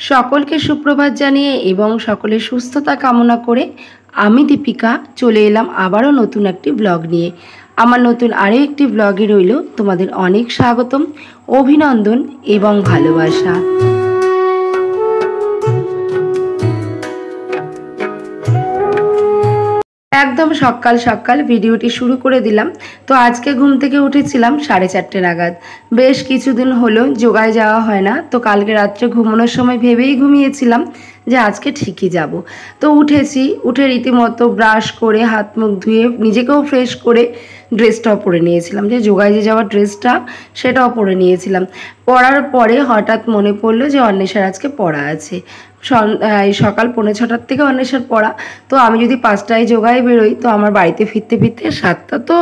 সকলকে সুপ্রভাত জানিয়ে এবং সকলের সুস্থতা কামনা করে আমি দীপিকা চলে এলাম আবারও নতুন একটি ব্লগ নিয়ে। আমার নতুন আরও একটি ব্লগে রইল তোমাদের অনেক স্বাগতম, অভিনন্দন এবং ভালোবাসা। একদম সকাল সকাল ভিডিওটি শুরু করে দিলাম। তো আজকে ঘুম থেকে উঠেছিলাম 4:30 নাগাদ। বেশ কিছুদিন হলো যোগায় যাওয়া হয় না, তো কালকে রাত্রে ঘুমানোর সময় ভেবেই ঘুমিয়েছিলাম যে আজকে ঠিকই যাব। তো উঠে রীতিমতো ব্রাশ করে হাত মুখ ধুয়ে নিজেকেও ফ্রেশ করে ড্রেসটাও পরে নিয়েছিলাম, যে যোগায় যে যাওয়ার ড্রেসটা সেটাও পরে নিয়েছিলাম। পরার পরে হঠাৎ মনে পড়লো যে অন্বেষার আজকে পড়া আছে। সকাল 6:45 থেকে অন্বেষার পড়া। তো আমি যদি 5টায় যোগায় বেরোই তো আমার বাড়িতে ফিরতে ফিরতে 7টা তো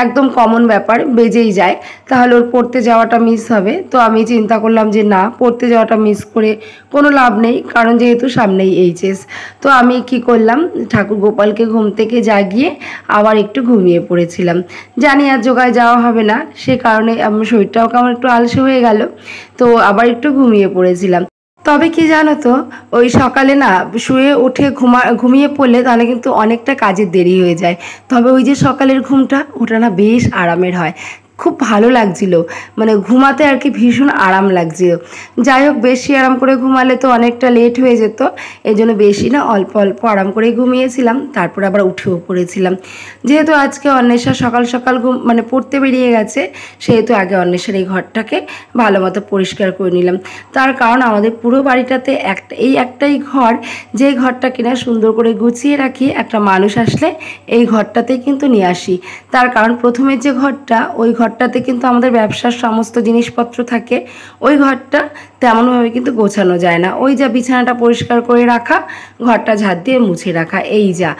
একদম কমন ব্যাপার, বেজেই যায়। তাহলে ওর পড়তে যাওয়াটা মিস হবে। তো আমি চিন্তা করলাম যে না, পড়তে যাওয়াটা মিস করে কোনো লাভ নেই, কারণ যেহেতু সামনেই এইচএস। তো আমি কি করলাম, ঠাকুর গোপালকে ঘুম থেকে জাগিয়ে আবার একটু ঘুমিয়ে পড়েছিলাম। জানি আর যোগায় যাওয়া হবে না, সে কারণে আমার শরীরটাও কেমন একটু আলসে হয়ে গেল। তো আবার একটু ঘুমিয়ে পড়েছিলাম। তবে কি জানো তো, ওই সকালে না শুয়ে উঠে ঘুমিয়ে পড়লে তাহলে কিন্তু অনেকটা কাজের দেরি হয়ে যায়। তবে ওই যে সকালের ঘুমটা, ওটা না বেশ আরামের হয়, খুব ভালো লাগছিল, মানে ঘুমাতে আর কি ভীষণ আরাম লাগছিল। যাই হোক, বেশি আরাম করে ঘুমালে তো অনেকটা লেট হয়ে যেত, এই জন্য বেশি না অল্প অল্প আরাম করেই ঘুমিয়েছিলাম। তারপর আবার উঠেও পড়েছিলাম। যেহেতু আজকে অন্বেষা সকাল সকাল মানে পড়তে বেরিয়ে গেছে, সেহেতু আগে অন্বেষার এই ঘরটাকে ভালো মতো পরিষ্কার করে নিলাম। তার কারণ আমাদের পুরো বাড়িটাতে একটাই ঘর, যে ঘরটা কিনা সুন্দর করে গুছিয়ে রাখি, একটা মানুষ আসলে এই ঘরটাতেই কিন্তু নিয়ে আসি। তার কারণ প্রথমে যে ঘরটা, ওই ঘরটাতে কিন্তু আমাদের ব্যবসার সমস্ত জিনিসপত্র থাকে। ওই ঘরটা তেমনভাবে কিন্তু গোছানো যায় না, ওই যা বিছানাটা পরিষ্কার করে রাখা, ঘরটা ঝাড় দিয়ে মুছে রাখা, এই যা।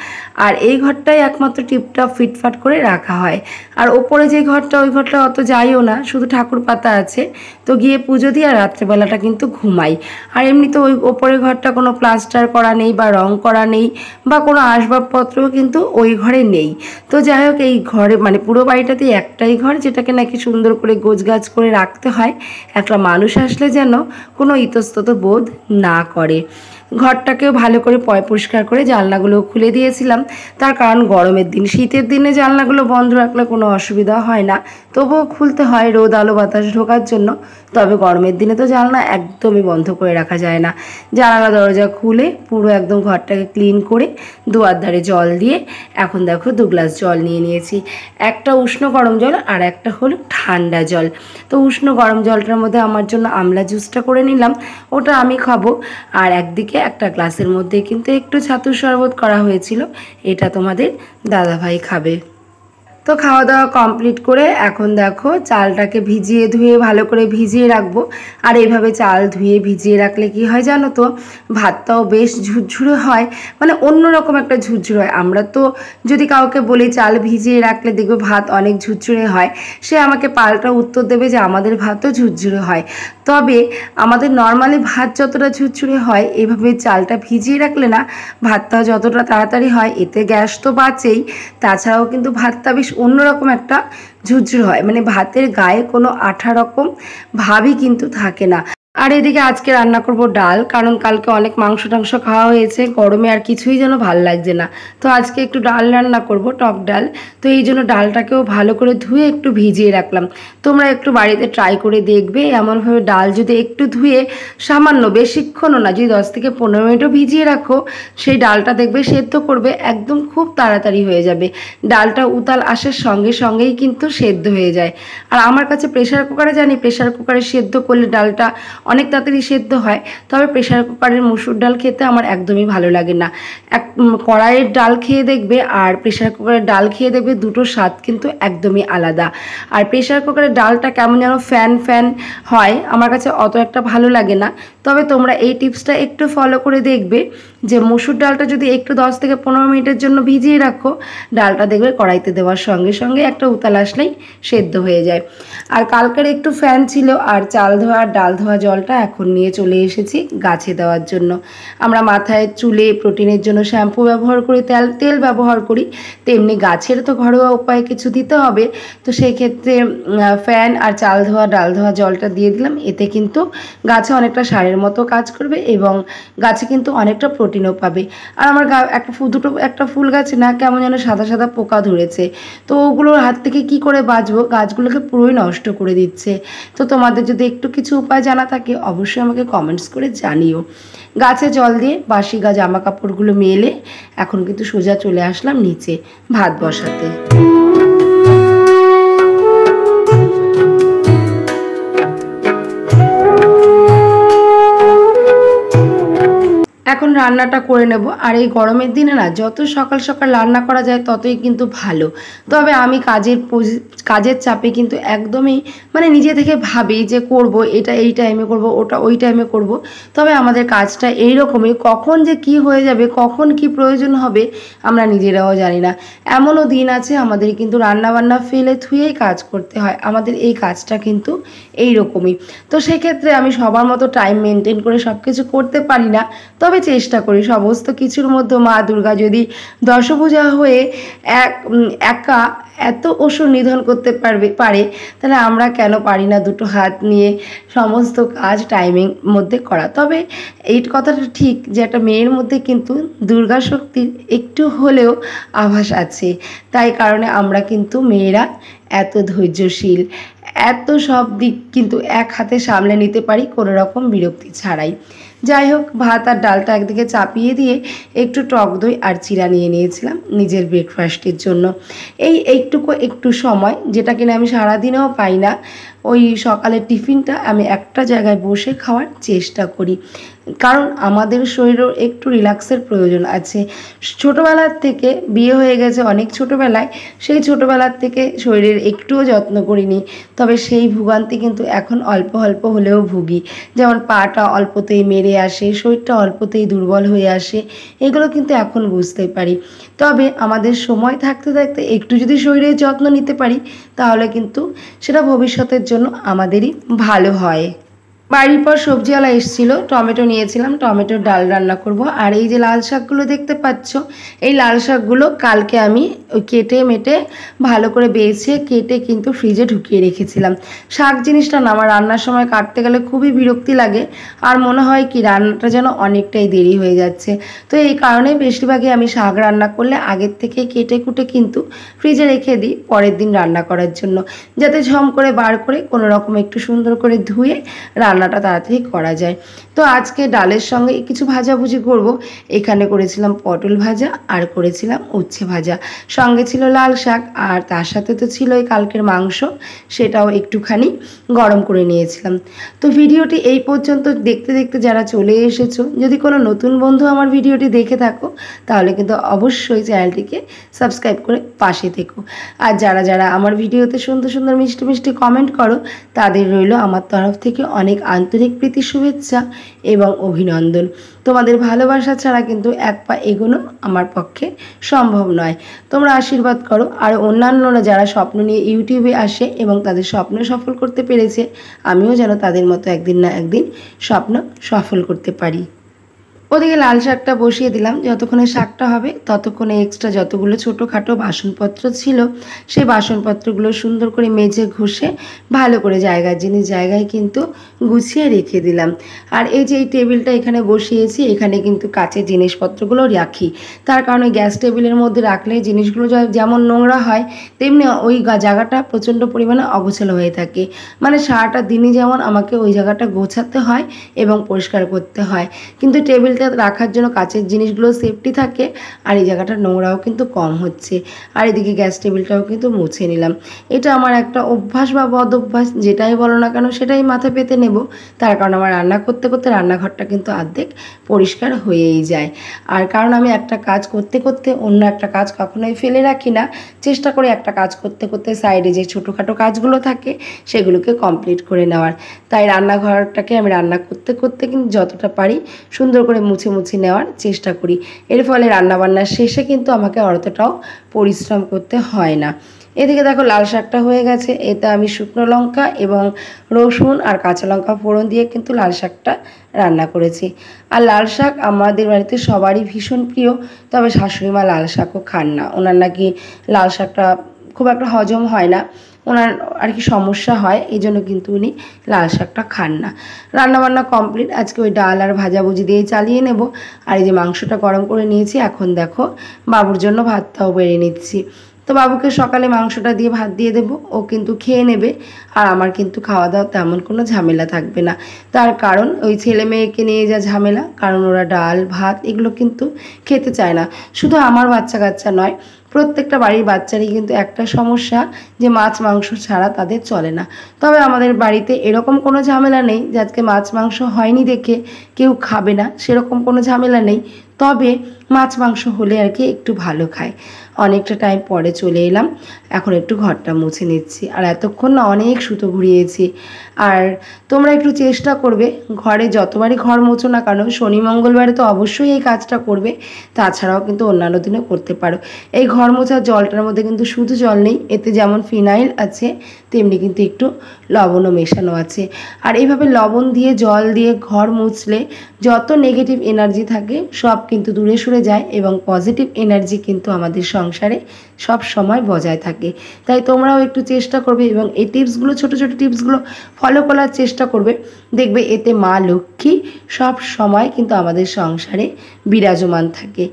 আর এই ঘরটাই একমাত্র টিপটপ ফিটফাট করে রাখা হয়। আর ওপরে যে ঘরটা, ওই ঘরটা অত যাইও না, শুধু ঠাকুর পাতা আছে, তো গিয়ে পুজো দিয়ে আর রাত্রেবেলাটা কিন্তু ঘুমাই। আর এমনিতে ওই ওপরের ঘরটা কোনো প্লাস্টার করা নেই বা রং করা নেই, বা কোনো আসবাবপত্রও কিন্তু ওই ঘরে নেই। তো যাই হোক, এই ঘরে মানে পুরো বাড়িটাতে একটাই ঘর, যেটাকে নাকি সুন্দর করে গোছগাছ করে রাখতে হয়, একটা মানুষ আসলে যেন কোনো ইতস্তত বোধ না করে। ঘরটাকেও ভালো করে পরিষ্কার করে জানলাগুলো খুলে দিয়েছিলাম। তার কারণ গরমের দিন, শীতের দিনে জানলাগুলো বন্ধ রাখলে কোনো অসুবিধা হয় না, তবুও খুলতে হয় রোদ আলো বাতাস ঢোকার জন্য। তবে গরমের দিনে তো জানলা একদমই বন্ধ করে রাখা যায় না। জানালা দরজা খুলে পুরো একদম ঘরটাকে ক্লিন করে দুয়ার ধারে জল দিয়ে, এখন দেখো 2 গ্লাস জল নিয়ে নিয়েছি। একটা উষ্ণ গরম জল আর একটা হলো ঠান্ডা জল। তো উষ্ণ গরম জলটার মধ্যে আমার জন্য আমলা জুসটা করে নিলাম, ওটা আমি খাবো। আর একদিকে একটা গ্লাসের মধ্যে কিন্তু একটু ছাতুর শরবত করা হয়েছিল, এটা তোমাদের দাদাভাই খাবে। তো খাওয়া দাওয়া কমপ্লিট করে এখন দেখো চালটাকে ভিজিয়ে ধুয়ে ভালো করে ভিজিয়ে রাখবো। আর এইভাবে চাল ধুয়ে ভিজিয়ে রাখলে কি হয় জানো তো, ভাতটাও বেশ ঝুরঝুরে হয়, মানে অন্যরকম একটা ঝুরঝুরে হয়। আমরা তো যদি কাউকে বলি চাল ভিজিয়ে রাখলে দেখবে ভাত অনেক ঝুরঝুরে হয়, সে আমাকে পাল্টা উত্তর দেবে যে আমাদের ভাতও ঝুরঝুরে হয়। তবে আমাদের নর্মালি ভাত যতটা ঝুরঝুরে হয়, এভাবে চালটা ভিজিয়ে রাখলে না ভাতটাও যতটা তাড়াতাড়ি হয়। এতে গ্যাস তো বাঁচেই, তাছাড়াও কিন্তু ভাতটা বেশ অন্যরকম একটা ঝুরঝুর হয়, মানে ভাতের গায়ে কোনো আঠা রকম ভাবই কিন্তু থাকে না। আর এদিকে আজকে রান্না করব ডাল, কারণ কালকে অনেক মাংস টাংস খাওয়া হয়েছে, গরমে আর কিছুই যেন ভাল লাগছে না। তো আজকে একটু ডাল রান্না করব, টক ডাল। তো এই জন্য ডালটাকেও ভালো করে ধুয়ে একটু ভিজিয়ে রাখলাম। তোমরা একটু বাড়িতে ট্রাই করে দেখবে, এমনভাবে ডাল যদি একটু ধুয়ে সামান্য, বেশিক্ষণও না, যদি 10 থেকে 15 মিনিটও ভিজিয়ে রাখো, সেই ডালটা দেখবে সেদ্ধ করবে একদম খুব তাড়াতাড়ি হয়ে যাবে। ডালটা উতাল আসার সঙ্গে সঙ্গেই কিন্তু সেদ্ধ হয়ে যায়। আর আমার কাছে প্রেশার কুকারে, জানি প্রেশার কুকারে সেদ্ধ করলে ডালটা অনেক তাড়াতাড়ি সেদ্ধ হয়, তবে প্রেশার কুকারের মুসুর ডাল খেতে আমার একদমই ভালো লাগে না। কড়াইয়ের ডাল খেয়ে দেখবে আর প্রেশার কুকারের ডাল খেয়ে দেখবে, দুটো স্বাদ কিন্তু একদমই আলাদা। আর প্রেশার কুকারের ডালটা কেমন যেন ফ্যান ফ্যান হয়, আমার কাছে অত একটা ভালো লাগে না। তবে তোমরা এই টিপসটা একটু ফলো করে দেখবে, যে মসুর ডালটা যদি একটু 10 থেকে 15 মিনিটের জন্য ভিজিয়ে রাখো, ডালটা দেখবে কড়াইতে দেওয়ার সঙ্গে সঙ্গে একটা উতাল আসলেই সেদ্ধ হয়ে যায়। আর কালকের একটু ফ্যান ছিল, আর চাল ধোয়া আর ডাল ধোয়া জলটা এখন নিয়ে চলে এসেছি গাছে দেওয়ার জন্য। আমরা মাথায় চুলে প্রোটিনের জন্য শ্যাম্পু ব্যবহার করি, তেল ব্যবহার করি, তেমনি গাছের তো ঘরোয়া উপায়ে কিছু দিতে হবে। তো সেই ক্ষেত্রে ফ্যান আর চাল ধোয়া ডাল ধোয়া জলটা দিয়ে দিলাম। এতে কিন্তু গাছে অনেকটা সারের মতো কাজ করবে এবং গাছে কিন্তু অনেকটা প্রোটিনও পাবে। আর আমার একটা ফুল গাছে না কেমন যেন সাদা সাদা পোকা ধরেছে, তো ওগুলোর হাত থেকে কি করে বাঁচবো, গাছগুলোকে পুরোই নষ্ট করে দিচ্ছে। তো তোমাদের যদি একটু কিছু উপায় জানা থাকে অবশ্যই আমাকে কমেন্টস করে জানিও। গাছে জল দিয়ে বাসি জামা কাপড়গুলো মেলে এখন কিন্তু সোজা চলে আসলাম নিচে ভাত বসাতে। এখন রান্নাটা করে নেব। আর এই গরমের দিনে না যত সকাল সকাল রান্না করা যায় ততই কিন্তু ভালো। তবে আমি কাজের চাপে কিন্তু একদমই নিজে থেকে ভাবি যে করব এটা এই টাইমে করব, ওটা ওই টাইমে করব। তবে আমাদের কাজটা এইরকমই, কখন যে কি হয়ে যাবে, কখন কি প্রয়োজন হবে আমরা নিজেরাও জানি না। এমনও দিন আছে আমাদের কিন্তু রান্নাবান্না ফেলে থুয়েই কাজ করতে হয়। আমাদের এই কাজটা কিন্তু এইরকমই। তো সেক্ষেত্রে আমি সবার মতো টাইম মেনটেন করে সব কিছু করতে পারি না, তবে চেষ্টা করি। সমস্ত কিছুর মধ্যে মা দুর্গা যদি দশভুজা হয়ে একা এত অসুর নিধন করতে পারে, তাহলে আমরা কেন পারি না দুটো হাত নিয়ে সমস্ত কাজ টাইমের মধ্যে করা। তবে এই কথাটা ঠিক যে একটা মেয়ের মধ্যে কিন্তু দুর্গা শক্তির একটু হলেও আভাস আছে। তাই কারণে আমরা কিন্তু মেয়েরা এত ধৈর্যশীল, এত সব দিক কিন্তু এক হাতে সামলে নিতে পারি কোনো রকম বিরক্তি ছাড়াই। যাই হোক, ভাত আর ডালটা একদিকে চাপিয়ে দিয়ে একটু টক দই আর চিরা নিয়ে নিয়েছিলাম নিজের ব্রেকফাস্টের জন্য। একটু সময় যেটা কিনা আমি সারাদিনেও পাই না, ওই সকালের টিফিনটা আমি একটা জায়গায় বসে খাওয়ার চেষ্টা করি, কারণ আমাদের শরীরের একটু রিল্যাক্সের প্রয়োজন আছে। ছোটোবেলার থেকে বিয়ে হয়ে গেছে অনেক ছোটোবেলায়, সেই ছোটোবেলার থেকে শরীরের একটুও যত্ন করিনি। তবে সেই ভোগান্তি কিন্তু এখন অল্প অল্প হলেও ভুগি। যেমন পাটা অল্পতেই মেরে আসে, শরীরটা অল্পতেই দুর্বল হয়ে আসে, এগুলো কিন্তু এখন বুঝতে পারি। তবে আমাদের সময় থাকতে থাকতে একটু যদি শরীরের যত্ন নিতে পারি তাহলে কিন্তু সেটা ভবিষ্যতের জন্য আমাদেরই ভালো হয়। বাড়ির পর সবজিওয়ালা এসেছিলো, টমেটো নিয়েছিলাম, টমেটোর ডাল রান্না করব। আর এই যে লাল শাকগুলো দেখতে পাচ্ছ, এই লাল শাকগুলো কালকে আমি কেটে মেটে ভালো করে বেছে কেটে কিন্তু ফ্রিজে ঢুকিয়ে রেখেছিলাম। শাক জিনিসটা না আমার রান্নার সময় কাটতে গেলে খুবই বিরক্তি লাগে, আর মনে হয় কি রান্নাটা যেন অনেকটাই দেরি হয়ে যাচ্ছে। তো এই কারণেই বেশিরভাগই আমি শাক রান্না করলে আগের থেকে কেটে কুটে কিন্তু ফ্রিজে রেখে দিই পরের দিন রান্না করার জন্য, যাতে ঝম করে বার করে কোনো রকম একটু সুন্দর করে ধুয়ে রান্নাটা তাড়াতাড়ি করা যায়। তো আজকে ডালের সঙ্গে কিছু ভাজাভুজি করব। এখানে করেছিলাম পটল ভাজা আর করেছিলাম উচ্ছে ভাজা, সঙ্গে ছিল লাল শাক, আর তার সাথে তো ছিল এই কালকের মাংস, সেটাও একটুখানি গরম করে নিয়েছিলাম। তো ভিডিওটি এই পর্যন্ত দেখতে দেখতে যারা চলে এসেছো, যদি কোনো নতুন বন্ধু আমার ভিডিওটি দেখে থাকো তাহলে কিন্তু অবশ্যই চ্যানেলটিকে সাবস্ক্রাইব করে পাশে থেকো। আর যারা যারা আমার ভিডিওতে সুন্দর সুন্দর মিষ্টি মিষ্টি কমেন্ট করো তাদের রইল আমার তরফ থেকে অনেক আন্তরিক প্রীতি শুভেচ্ছা এবং অভিনন্দন। তোমাদের ভালোবাসা ছাড়া কিন্তু এক পা এগোনো আমার পক্ষে সম্ভব নয়। তোমরা আশীর্বাদ করো। আর অন্যান্যরা যারা স্বপ্ন নিয়ে ইউটিউবে আসে এবং তাদের স্বপ্ন সফল করতে পেরেছে, আমিও যেন তাদের মতো একদিন না একদিন স্বপ্ন সফল করতে পারি। ওদিকে লাল শাকটা বসিয়ে দিলাম। যতক্ষণে শাকটা হবে ততক্ষণে এক্সট্রা যতগুলো ছোটোখাটো বাসনপত্র ছিল সেই বাসনপত্রগুলো সুন্দর করে মেজে ঘষে ভালো করে জায়গায় কিন্তু গুছিয়ে রেখে দিলাম। আর এই যে এই টেবিলটা এখানে বসিয়েছি, এখানে কিন্তু কাচের জিনিসপত্রগুলো রাখি। তার কারণে গ্যাস টেবিলের মধ্যে রাখলে জিনিসগুলো যেমন নোংরা হয় তেমনি ওই জায়গাটা প্রচণ্ড পরিমাণে অগোছালো হয়ে থাকে। সারাটা দিনই যেমন আমাকে ওই জায়গাটা গোছাতে হয় এবং পরিষ্কার করতে হয়, কিন্তু টেবিল রাখার জন্য কাচের জিনিসগুলো সেফটি থাকে আর এই জায়গাটা নোংরাও কিন্তু কম হচ্ছে। আর এদিকে গ্যাস টেবিলটাও কিন্তু মুছে নিলাম। এটা আমার একটা অভ্যাস বা বদ অভ্যাস, যেটাই বলো না কেন সেটাই মাথা পেতে নেব। তার কারণ আমার রান্না করতে করতে রান্নাঘরটা কিন্তু অর্ধেক পরিষ্কার হয়েই যায়। আর কারণ আমি একটা কাজ করতে করতে অন্য একটা কাজ কখনোই ফেলে রাখি না, চেষ্টা করি একটা কাজ করতে করতে সাইডে যে ছোটোখাটো কাজগুলো থাকে সেগুলোকে কমপ্লিট করে নেওয়ার। তাই রান্নাঘরটাকে আমি রান্না করতে করতে কিন্তু যতটা পারি সুন্দর করে মুছে মুছে নেওয়ার চেষ্টা করি। এর ফলে রান্নাবান্নার শেষে কিন্তু আমাকে অতটাও পরিশ্রম করতে হয় না। এদিকে দেখো লাল শাকটা হয়ে গেছে, এতে আমি শুকনো লঙ্কা এবং রসুন আর কাঁচা লঙ্কা ফোড়ন দিয়ে কিন্তু লাল শাকটা রান্না করেছি। আর লাল শাক আমাদের বাড়িতে সবারই ভীষণ প্রিয়, তবে শাশুড়ি মা লাল শাকও খান না। ওনার নাকি লাল শাকটা খুব একটা হজম হয় না, ওনার আর কি সমস্যা হয়, এই জন্য কিন্তু উনি লাল শাকটা খান না। রান্নাবান্না কমপ্লিট, আজকে ওই ডাল আর ভাজাভুজি দিয়ে চালিয়ে নেব। আর এই যে মাংসটা গরম করে নিয়েছি, এখন দেখো বাবুর জন্য ভাতটাও বেড়ে নিচ্ছি। তো বাবুকে সকালে মাংসটা দিয়ে ভাত দিয়ে দেবো, ও কিন্তু খেয়ে নেবে। আর আমার কিন্তু খাওয়া দাওয়া তেমন কোনো ঝামেলা থাকবে না, তার কারণ ওই ছেলে মেয়েকে নিয়ে যা ঝামেলা, কারণ ওরা ডাল ভাত এগুলো কিন্তু খেতে চায় না। শুধু আমার বাচ্চা কাচ্চা নয়, প্রত্যেকটা বাড়ির বাচ্চারই কিন্তু একটা সমস্যা যে মাছ মাংস ছাড়া তাদের চলে না। তবে আমাদের বাড়িতে এরকম কোনো ঝামেলা নেই যে আজকে মাছ মাংস হয়নি দেখে কেউ খাবে না, সেরকম কোনো ঝামেলা নেই। তবে মাছ মাংস হলে আর কি একটু ভালো খায়। অনেকটা টাইম পরে চলে এলাম, এখন একটু ঘরটা মুছে নিচ্ছি। আর এতক্ষণ না অনেক সুতো ঘুরিয়েছি। আর তোমরা একটু চেষ্টা করবে ঘরে যতবারই ঘর মোছো না কেন, শনি মঙ্গলবারে তো অবশ্যই এই কাজটা করবে, তাছাড়াও কিন্তু অন্যান্য দিনেও করতে পারো। এই ঘর মোছার জলটার মধ্যে কিন্তু শুধু জল নেই, এতে যেমন ফিনাইল আছে তেমনি কিন্তু একটু লবণও মেশানো আছে। আর এইভাবে লবণ দিয়ে জল দিয়ে ঘর মুছলে যত নেগেটিভ এনার্জি থাকে সব কিন্তু দূরে সরে যায় এবং পজিটিভ এনার্জি কিন্তু আমাদের সংসারে সব সময় বজায় থাকে। তাই তোমরাও একটু চেষ্টা করবে এবং এই টিপসগুলো, ছোট ছোট টিপসগুলো ফলো করার চেষ্টা করবে। দেখবে এতে মা লক্ষ্মী সব সময় কিন্তু আমাদের সংসারে বিরাজমান থাকে।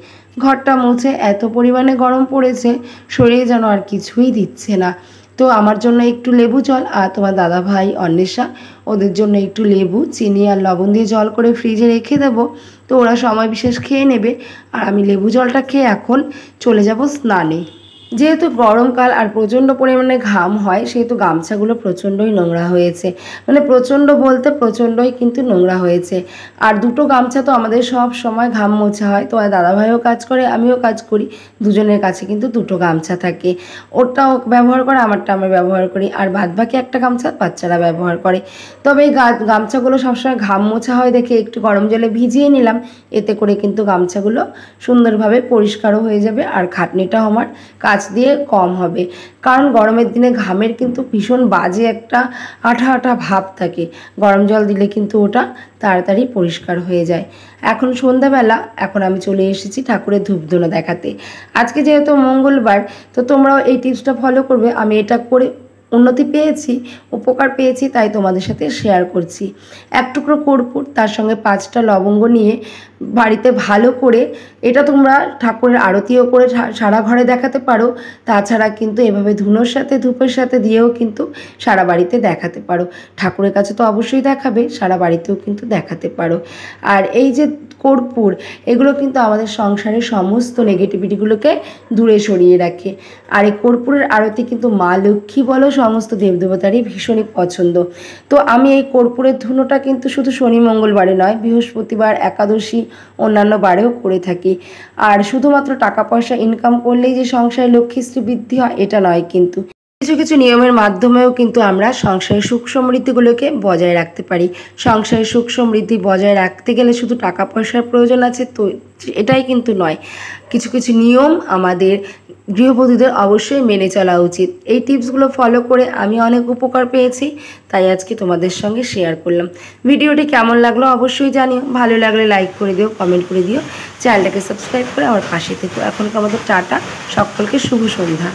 ঘরটা মুছে এত পরিমাণে গরম পড়েছে, শরীরে যেন আর কিছুই দিচ্ছে না। তো আমার জন্য একটু লেবু জল, আর তোমার দাদা ভাই অন্বেষা ওদের জন্য একটু লেবু চিনি আর লবণ দিয়ে জল করে ফ্রিজে রেখে দেবো। তো ওরা সময় বিশেষ খেয়ে নেবে, আর আমি লেবু জলটা খেয়ে এখন চলে যাব স্নানে। যেহেতু গরমকাল আর প্রচণ্ড পরিমাণে ঘাম হয়, সেহেতু গামছাগুলো প্রচণ্ডই নোংরা হয়েছে। মানে প্রচণ্ড বলতে প্রচণ্ডই কিন্তু নোংরা হয়েছে। আর দুটো গামছা তো আমাদের সব সময় ঘাম মোছা হয়, তো দাদাভাইও কাজ করে আমিও কাজ করি, দুজনের কাছে কিন্তু দুটো গামছা থাকে। ওরটাও ব্যবহার করে, আমারটা আমরা ব্যবহার করি, আর বাদবাকি একটা গামছা বাচ্চারা ব্যবহার করে। তবে এই গামছাগুলো সবসময় ঘাম মোছা হয় দেখে একটু গরম জলে ভিজিয়ে নিলাম, এতে করে কিন্তু গামছাগুলো সুন্দরভাবে পরিষ্কারও হয়ে যাবে আর খাটনিটাও আমার কাজ দিয়ে কম হবে। কারণ গরমের দিনে ঘামের কিন্তু ভীষণ বাজে একটা আঠা আঠা ভাব থাকে, গরম জল দিলে কিন্তু ওটা তাড়াতাড়ি পরিষ্কার হয়ে যায়। এখন সন্ধ্যাবেলা, এখন আমি চলে এসেছি ঠাকুরের ধূপধুনো দেখাতে। আজকে যেহেতু মঙ্গলবার, তো তোমরাও এই টিপসটা ফলো করবে। আমি এটা করে উন্নতি পেয়েছি, উপকার পেয়েছি, তাই তোমাদের সাথে শেয়ার করছি। এক টুকরো কর্পূর, তার সঙ্গে 5টা লবঙ্গ নিয়ে বাড়িতে ভালো করে, এটা তোমরা ঠাকুরের আরতিও করে সারা ঘরে দেখাতে পারো, তাছাড়া কিন্তু এভাবে ধুনোর সাথে ধূপের সাথে দিয়েও কিন্তু সারা বাড়িতে দেখাতে পারো। ঠাকুরের কাছে তো অবশ্যই দেখাবে, সারা বাড়িতেও কিন্তু দেখাতে পারো। আর এই যে কর্পূর, এগুলো কিন্তু আমাদের সংসারের সমস্ত নেগেটিভিটিগুলোকে দূরে সরিয়ে রাখে। আর এই কর্পূরের আরতি কিন্তু মা লক্ষ্মী বলো সমস্ত দেবদেবতারই ভীষণই পছন্দ। তো আমি এই কর্পূরের ধুনোটা কিন্তু শুধু শনি মঙ্গলবারে নয়, বৃহস্পতিবার, একাদশী, অন্যান্য বারেও করে থাকি। আর শুধুমাত্র টাকা পয়সা ইনকাম করলেই যে সংসারে লক্ষ্মীশ্রী বৃদ্ধি হয় এটা নয়, কিন্তু কিছু কিছু নিয়মের মাধ্যমেও কিন্তু আমরা সংসারের সুখ সমৃদ্ধিগুলোকে বজায় রাখতে পারি। সংসারের সুখ সমৃদ্ধি বজায় রাখতে গেলে শুধু টাকা পয়সার প্রয়োজন আছে তো এটাই কিন্তু নয়, কিছু কিছু নিয়ম আমাদের গৃহবধূদের অবশ্যই মেনে চলা উচিত। এই টিপসগুলো ফলো করে আমি অনেক উপকার পেয়েছি, তাই আজকে তোমাদের সঙ্গে শেয়ার করলাম। ভিডিওটি কেমন লাগলো অবশ্যই জানিও, ভালো লাগলে লাইক করে দিও, কমেন্ট করে দিও, চ্যানেলটাকে সাবস্ক্রাইব করে আমার পাশে থেকো। এখনকার মতো টাটা, সকলকে শুভ সন্ধ্যা।